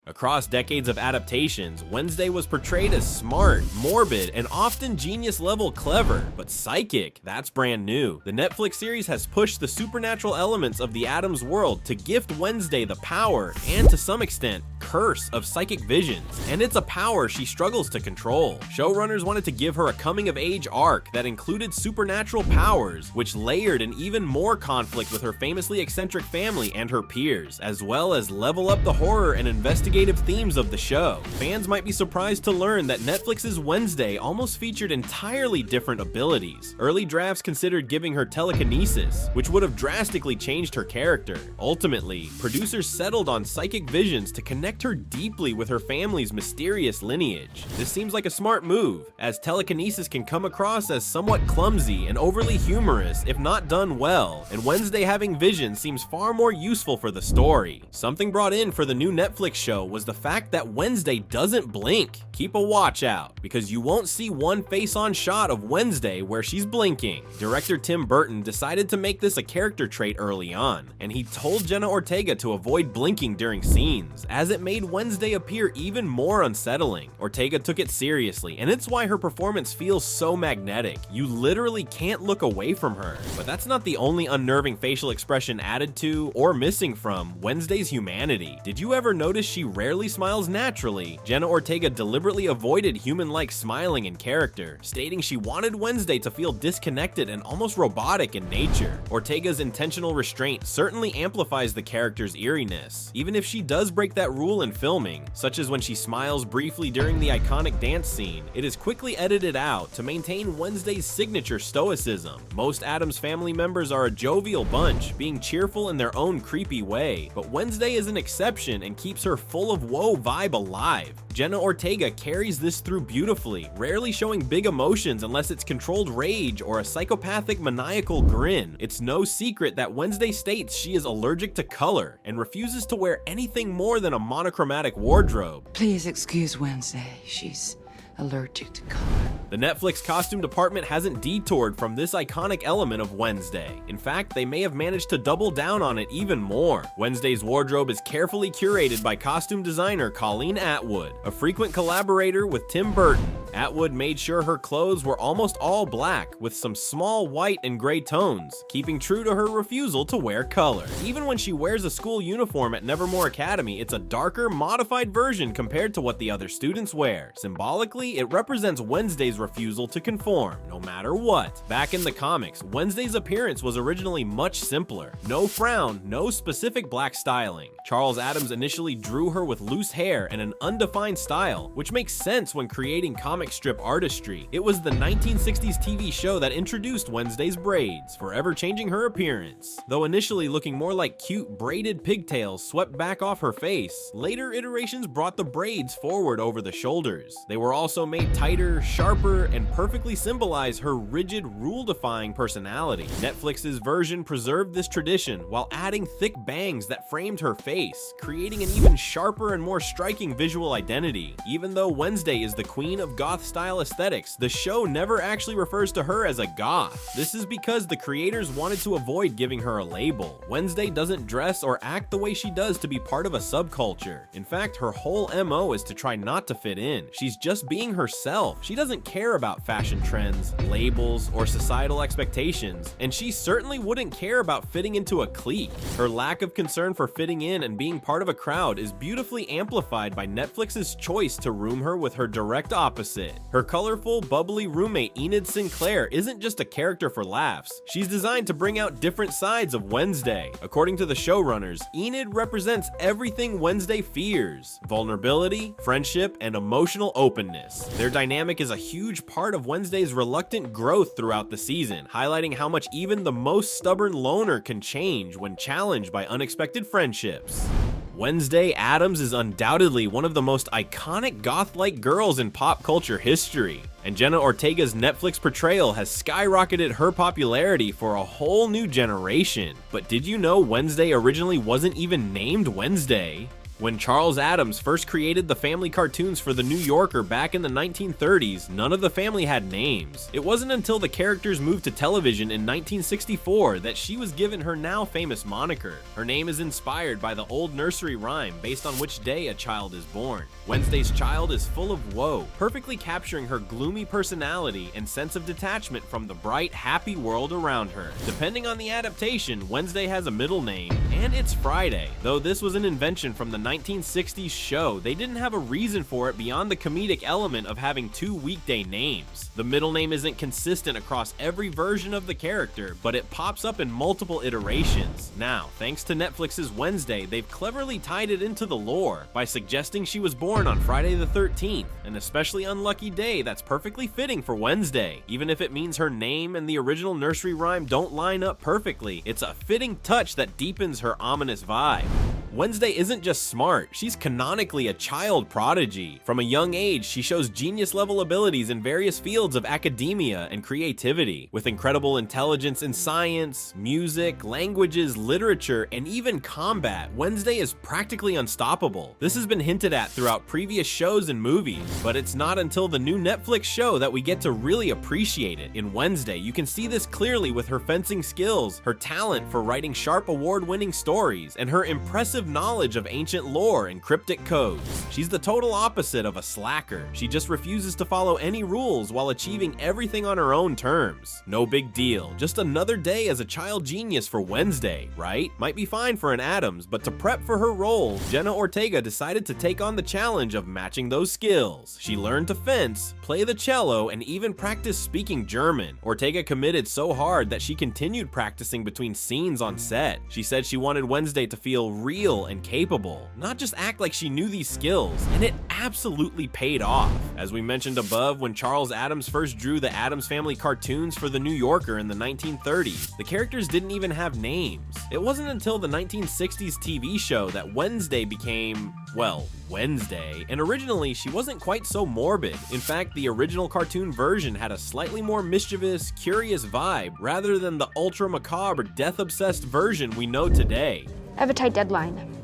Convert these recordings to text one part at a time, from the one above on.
Across decades of adaptations, Wednesday was portrayed as smart, morbid, and often genius-level clever, but psychic, that's brand new. The Netflix series has pushed the supernatural elements of the Addams world to gift Wednesday the power, and to some extent, curse of psychic visions, and it's a power she struggles to control. Showrunners wanted to give her a coming-of-age arc that included supernatural powers, which layered an even more conflict with her famously eccentric family and her peers, as well as level up the horror and investigative themes of the show. Fans might be surprised to learn that Netflix's Wednesday almost featured entirely different abilities. Early drafts considered giving her telekinesis, which would have drastically changed her character. Ultimately, producers settled on psychic visions to connect her deeply with her family's mysterious lineage. This seems like a smart move, as telekinesis can come across as somewhat clumsy and overly humorous if not done well, and Wednesday having visions seems far more useful for the story. Something brought in for the new Netflix show was the fact that Wednesday doesn't blink. Keep a watch out, because you won't see one face-on shot of Wednesday where she's blinking. Director Tim Burton decided to make this a character trait early on, and he told Jenna Ortega to avoid blinking during scenes, as it made Wednesday appear even more unsettling. Ortega took it seriously, and it's why her performance feels so magnetic. You literally can't look away from her. But that's not the only unnerving facial expression added to, or missing from, Wednesday's humanity. Did you ever notice she rarely smiles naturally? Jenna Ortega deliberately avoided human-like smiling in character, stating she wanted Wednesday to feel disconnected and almost robotic in nature. Ortega's intentional restraint certainly amplifies the character's eeriness, even if she does break that rule in filming, such as when she smiles briefly during the iconic dance scene. It is quickly edited out to maintain Wednesday's signature stoicism. Most Addams family members are a jovial bunch, being cheerful in their own creepy way, but Wednesday is an exception and keeps her full of woe vibe alive. Jenna Ortega carries this through beautifully, rarely showing big emotions unless it's controlled rage or a psychopathic maniacal grin. It's no secret that Wednesday states she is allergic to color and refuses to wear anything more than a monochromatic wardrobe. Please excuse Wednesday. She's allergic to color. The Netflix costume department hasn't detoured from this iconic element of Wednesday. In fact, they may have managed to double down on it even more. Wednesday's wardrobe is carefully curated by costume designer Colleen Atwood, a frequent collaborator with Tim Burton. Atwood made sure her clothes were almost all black, with some small white and gray tones, keeping true to her refusal to wear color. Even when she wears a school uniform at Nevermore Academy, it's a darker, modified version compared to what the other students wear. Symbolically, it represents Wednesday's refusal to conform, no matter what. Back in the comics, Wednesday's appearance was originally much simpler. No frown, no specific black styling. Charles Addams initially drew her with loose hair and an undefined style, which makes sense when creating comic strip artistry. It was the 1960s TV show that introduced Wednesday's braids, forever changing her appearance. Though initially looking more like cute braided pigtails swept back off her face, later iterations brought the braids forward over the shoulders. They were also made tighter, sharper, and perfectly symbolize her rigid, rule-defying personality. Netflix's version preserved this tradition while adding thick bangs that framed her face, creating an even sharper and more striking visual identity. Even though Wednesday is the queen of goth-style aesthetics, the show never actually refers to her as a goth. This is because the creators wanted to avoid giving her a label. Wednesday doesn't dress or act the way she does to be part of a subculture. In fact, her whole MO is to try not to fit in. She's just being herself. She doesn't care about fashion trends, labels, or societal expectations, and she certainly wouldn't care about fitting into a clique. Her lack of concern for fitting in and being part of a crowd is beautifully amplified by Netflix's choice to room her with her direct opposite. Her colorful, bubbly roommate Enid Sinclair isn't just a character for laughs. She's designed to bring out different sides of Wednesday. According to the showrunners, Enid represents everything Wednesday fears: vulnerability, friendship, and emotional openness. Their dynamic is a huge part of Wednesday's reluctant growth throughout the season, highlighting how much even the most stubborn loner can change when challenged by unexpected friendships. Wednesday Addams is undoubtedly one of the most iconic goth-like girls in pop culture history, and Jenna Ortega's Netflix portrayal has skyrocketed her popularity for a whole new generation. But did you know Wednesday originally wasn't even named Wednesday? When Charles Addams first created the family cartoons for The New Yorker back in the 1930s, none of the family had names. It wasn't until the characters moved to television in 1964 that she was given her now famous moniker. Her name is inspired by the old nursery rhyme based on which day a child is born. Wednesday's child is full of woe, perfectly capturing her gloomy personality and sense of detachment from the bright, happy world around her. Depending on the adaptation, Wednesday has a middle name, and it's Friday. Though this was an invention from the 1960s show, they didn't have a reason for it beyond the comedic element of having two weekday names. The middle name isn't consistent across every version of the character, but it pops up in multiple iterations. Now, thanks to Netflix's Wednesday, they've cleverly tied it into the lore by suggesting she was born on Friday the 13th, an especially unlucky day that's perfectly fitting for Wednesday. Even if it means her name and the original nursery rhyme don't line up perfectly, it's a fitting touch that deepens her ominous vibe. Wednesday isn't just smart, she's canonically a child prodigy. From a young age, she shows genius-level abilities in various fields of academia and creativity. With incredible intelligence in science, music, languages, literature, and even combat, Wednesday is practically unstoppable. This has been hinted at throughout previous shows and movies, but it's not until the new Netflix show that we get to really appreciate it. In Wednesday, you can see this clearly with her fencing skills, her talent for writing sharp award-winning stories, and her impressive knowledge of ancient lore and cryptic codes. She's the total opposite of a slacker. She just refuses to follow any rules while achieving everything on her own terms. No big deal, just another day as a child genius for Wednesday, right? Might be fine for an Addams, but to prep for her role, Jenna Ortega decided to take on the challenge of matching those skills. She learned to fence, play the cello, and even practice speaking German. Ortega committed so hard that she continued practicing between scenes on set. She said she wanted Wednesday to feel real and capable, not just act like she knew these skills, and it absolutely paid off. As we mentioned above, when Charles Addams first drew the Addams Family cartoons for The New Yorker in the 1930s, the characters didn't even have names. It wasn't until the 1960s TV show that Wednesday became, well, Wednesday, and originally she wasn't quite so morbid. In fact, the original cartoon version had a slightly more mischievous, curious vibe, rather than the ultra macabre, death-obsessed version we know today. I have a tight deadline.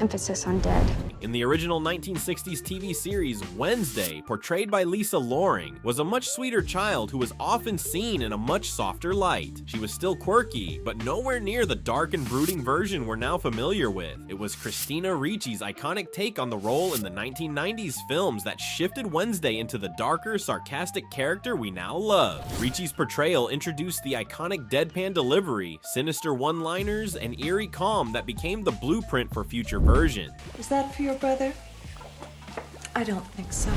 Emphasis on dead. In the original 1960s TV series, Wednesday, portrayed by Lisa Loring, was a much sweeter child who was often seen in a much softer light. She was still quirky, but nowhere near the dark and brooding version we're now familiar with. It was Christina Ricci's iconic take on the role in the 1990s films that shifted Wednesday into the darker, sarcastic character we now love. Ricci's portrayal introduced the iconic deadpan delivery, sinister one-liners, and eerie calm that became the blueprint for future versions. Is that for your brother? I don't think so.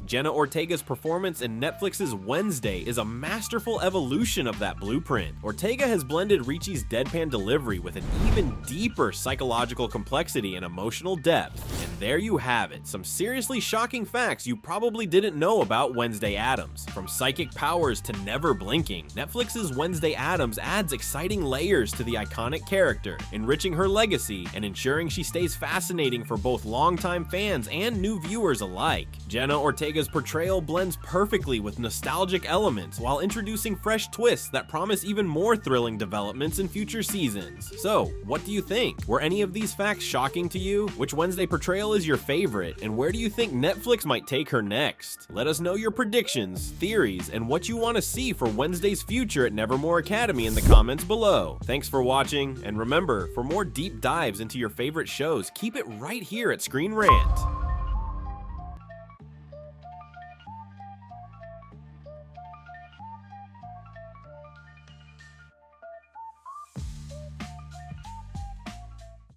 Jenna Ortega's performance in Netflix's Wednesday is a masterful evolution of that blueprint. Ortega has blended Ricci's deadpan delivery with an even deeper psychological complexity and emotional depth. And there you have it, some seriously shocking facts you probably didn't know about Wednesday Addams. From psychic powers to never blinking, Netflix's Wednesday Addams adds exciting layers to the iconic character, enriching her legacy and ensuring she stays fascinating for both longtime fans and new viewers alike. Jenna Ortega's portrayal blends perfectly with nostalgic elements while introducing fresh twists that promise even more thrilling developments in future seasons. So, what do you think? Were any of these facts shocking to you? Which Wednesday portrayal is your favorite, and where do you think Netflix might take her next? Let us know your predictions, theories, and what you want to see for Wednesday's future at Nevermore Academy in the comments below. Thanks for watching, and remember, for more deep dives into your favorite shows, keep it right here at ScreenRant.